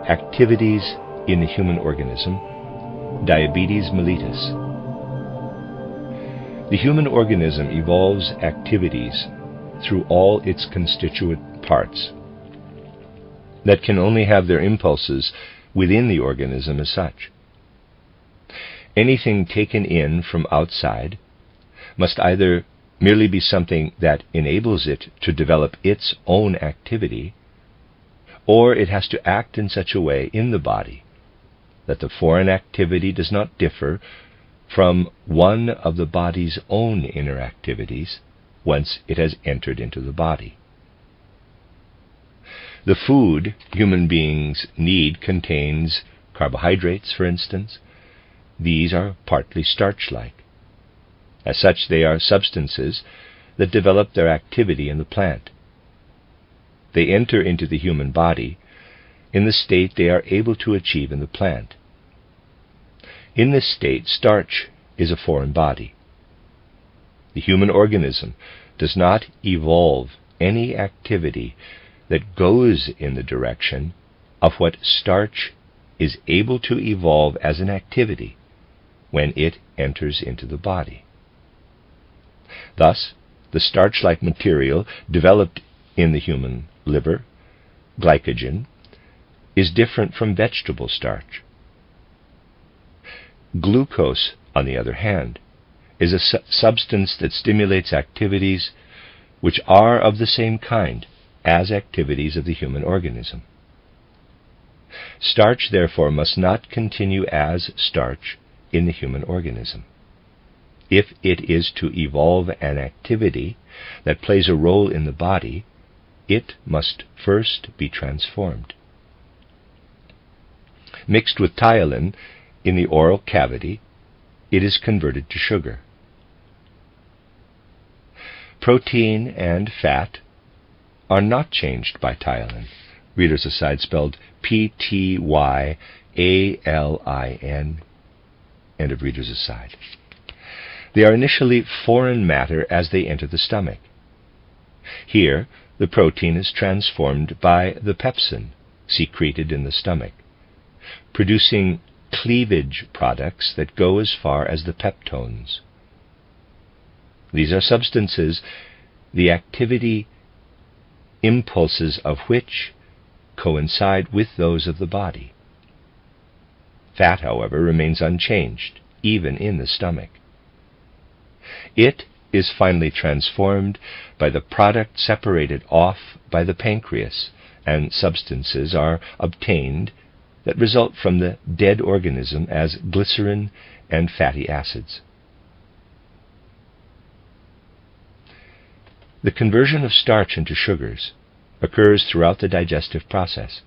Activities in the human organism. Diabetes mellitus. The human organism evolves activities through all its constituent parts that can only have their impulses within the organism as such. Anything taken in from outside must either merely be something that enables it to develop its own activity, or it has to act in such a way in the body that the foreign activity does not differ from one of the body's own inner activities once it has entered into the body. The food human beings need contains carbohydrates, for instance. These are partly starch-like. As such, they are substances that develop their activity in the plant. They enter into the human body in the state they are able to achieve in the plant. In this state, starch is a foreign body. The human organism does not evolve any activity that goes in the direction of what starch is able to evolve as an activity when it enters into the body. Thus, the starch-like material developed in the human liver, glycogen, is different from vegetable starch. Glucose, on the other hand, is a substance that stimulates activities which are of the same kind as activities of the human organism. Starch, therefore, must not continue as starch in the human organism. If it is to evolve an activity that plays a role in the body, it must first be transformed. Mixed with ptyalin in the oral cavity, it is converted to sugar. Protein and fat are not changed by ptyalin. Reader's aside, spelled P-T-Y-A-L-I-N. End of reader's aside. They are initially foreign matter as they enter the stomach. Here, the protein is transformed by the pepsin secreted in the stomach, producing cleavage products that go as far as the peptones. These are substances the activity impulses of which coincide with those of the body. Fat, however, remains unchanged, even in the stomach. It is finally transformed by the product separated off by the pancreas, and substances are obtained that result from the dead organism as glycerin and fatty acids. The conversion of starch into sugars occurs throughout the digestive process.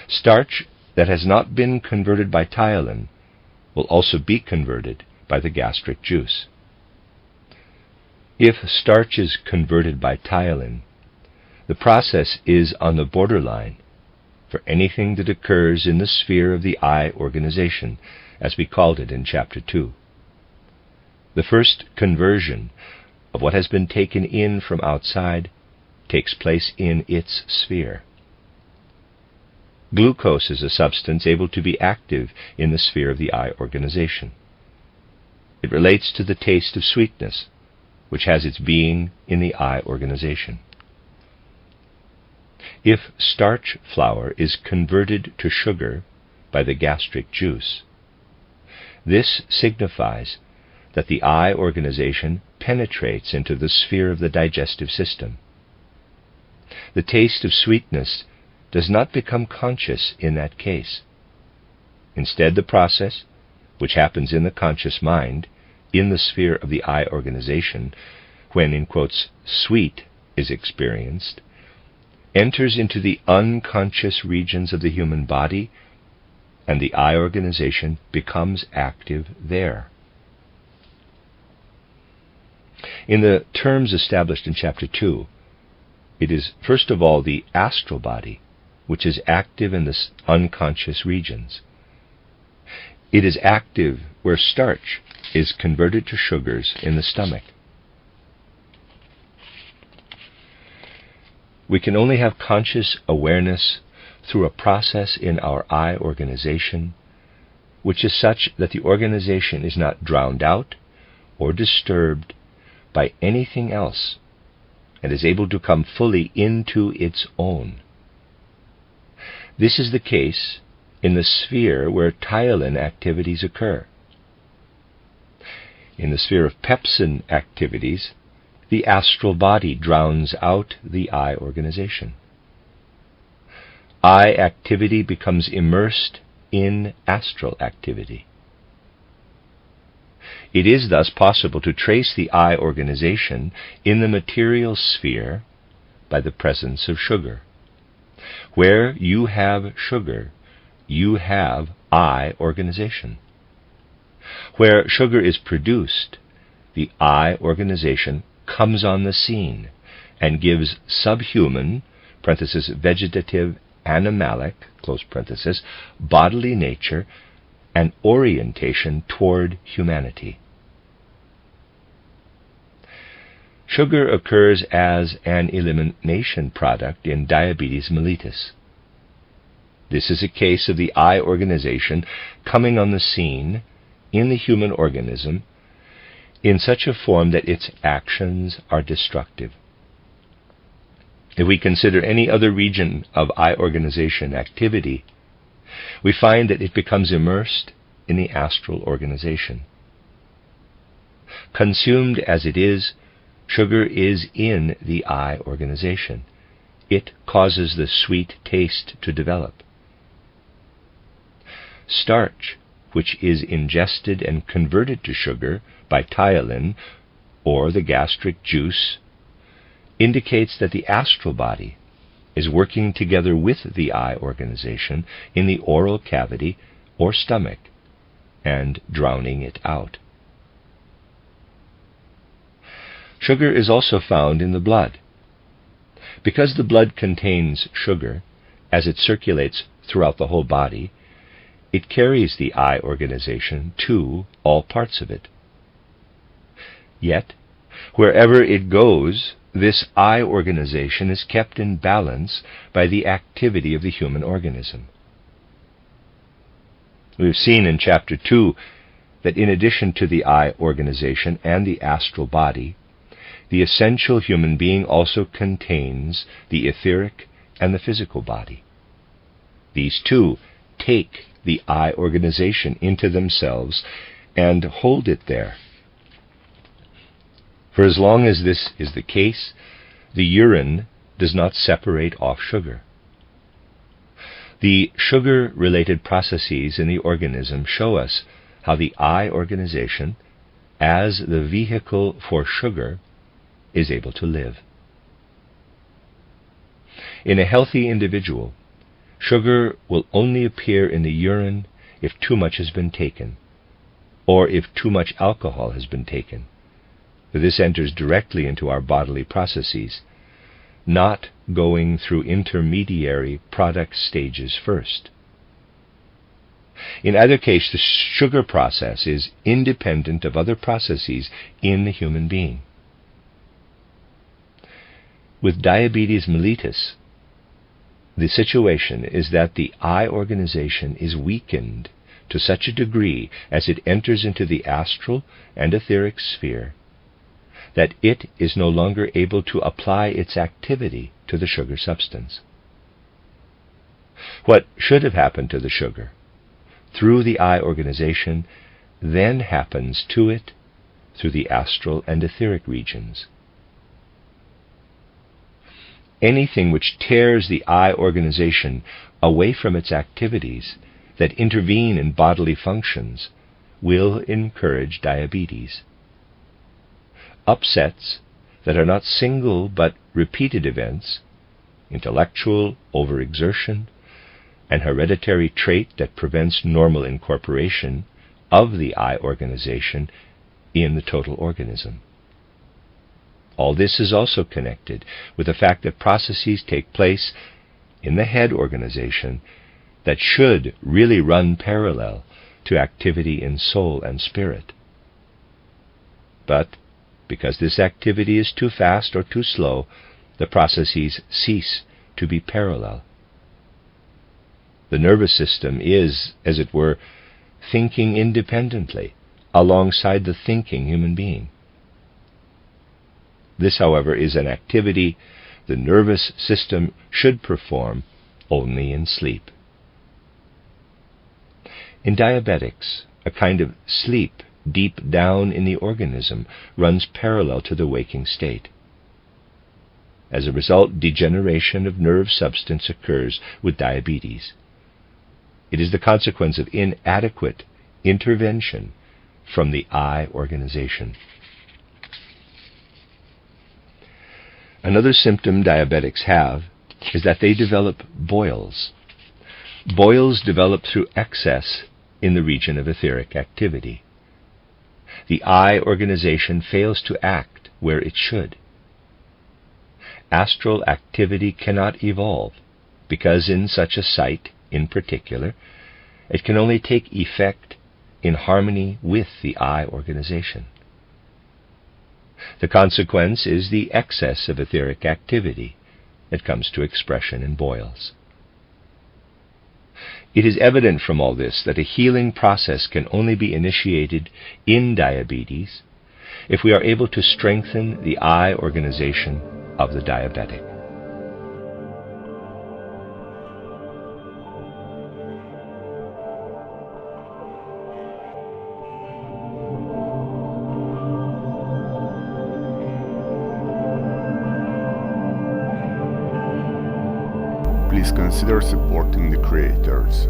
Starch that has not been converted by ptyalin will also be converted by the gastric juice. If starch is converted by ptyalin, the process is on the borderline for anything that occurs in the sphere of the eye organization, as we called it in Chapter 2. The first conversion of what has been taken in from outside takes place in its sphere. Glucose is a substance able to be active in the sphere of the eye organization. It relates to the taste of sweetness, which has its being in the eye organization. If starch flour is converted to sugar by the gastric juice, this signifies that the eye organization penetrates into the sphere of the digestive system. The taste of sweetness does not become conscious in that case. Instead, the process, which happens in the conscious mind, in the sphere of the eye organization, when, in quotes, sweet is experienced, enters into the unconscious regions of the human body, and the eye organization becomes active there. In the terms established in Chapter 2, it is first of all the astral body which is active in the unconscious regions. It is active where starch is converted to sugars in the stomach. We can only have conscious awareness through a process in our eye organization, which is such that the organization is not drowned out or disturbed by anything else, and is able to come fully into its own. This is the case in the sphere where Tyalin activities occur. In the sphere of Pepsin activities, the astral body drowns out the eye organization. Eye activity becomes immersed in astral activity. It is thus possible to trace the eye organization in the material sphere by the presence of sugar. Where you have sugar, you have eye organization. Where sugar is produced, the eye organization comes on the scene and gives subhuman (vegetative, animalic) bodily nature and orientation toward humanity. Sugar occurs as an elimination product in diabetes mellitus. This is a case of the eye organization coming on the scene in the human organism in such a form that its actions are destructive. If we consider any other region of eye organization activity, we find that it becomes immersed in the astral organization. Consumed as it is, sugar is in the eye organization. It causes the sweet taste to develop. Starch, which is ingested and converted to sugar by Tyalin or the gastric juice, indicates that the astral body is working together with the eye organization in the oral cavity or stomach and drowning it out. Sugar is also found in the blood. Because the blood contains sugar, as it circulates throughout the whole body, it carries the eye organization to all parts of it. Yet, wherever it goes, this eye organization is kept in balance by the activity of the human organism. We've seen in Chapter 2 that in addition to the eye organization and the astral body, the essential human being also contains the etheric and the physical body. These two take the eye organization into themselves and hold it there. For as long as this is the case, the urine does not separate off sugar. The sugar-related processes in the organism show us how the eye organization, as the vehicle for sugar, is able to live. In a healthy individual, sugar will only appear in the urine if too much has been taken, or if too much alcohol has been taken. For this enters directly into our bodily processes, not going through intermediary product stages first. In either case, the sugar process is independent of other processes in the human being. With diabetes mellitus, the situation is that the eye organization is weakened to such a degree as it enters into the astral and etheric sphere that it is no longer able to apply its activity to the sugar substance. What should have happened to the sugar through the eye organization then happens to it through the astral and etheric regions. Anything which tears the eye organization away from its activities that intervene in bodily functions will encourage diabetes. Upsets that are not single but repeated events, intellectual overexertion, an hereditary trait that prevents normal incorporation of the eye organization in the total organism. All this is also connected with the fact that processes take place in the head organization that should really run parallel to activity in soul and spirit. But because this activity is too fast or too slow, the processes cease to be parallel. The nervous system is, as it were, thinking independently alongside the thinking human being. This, however, is an activity the nervous system should perform only in sleep. In diabetics, a kind of sleep deep down in the organism runs parallel to the waking state. As a result, degeneration of nerve substance occurs with diabetes. It is the consequence of inadequate intervention from the eye organization. Another symptom diabetics have is that they develop boils. Boils develop through excess in the region of etheric activity. The eye organization fails to act where it should. Astral activity cannot evolve, because in such a site, in particular, it can only take effect in harmony with the eye organization. The consequence is the excess of etheric activity that comes to expression in boils. It is evident from all this that a healing process can only be initiated in diabetes if we are able to strengthen the eye organization of the diabetic. Please consider supporting the creators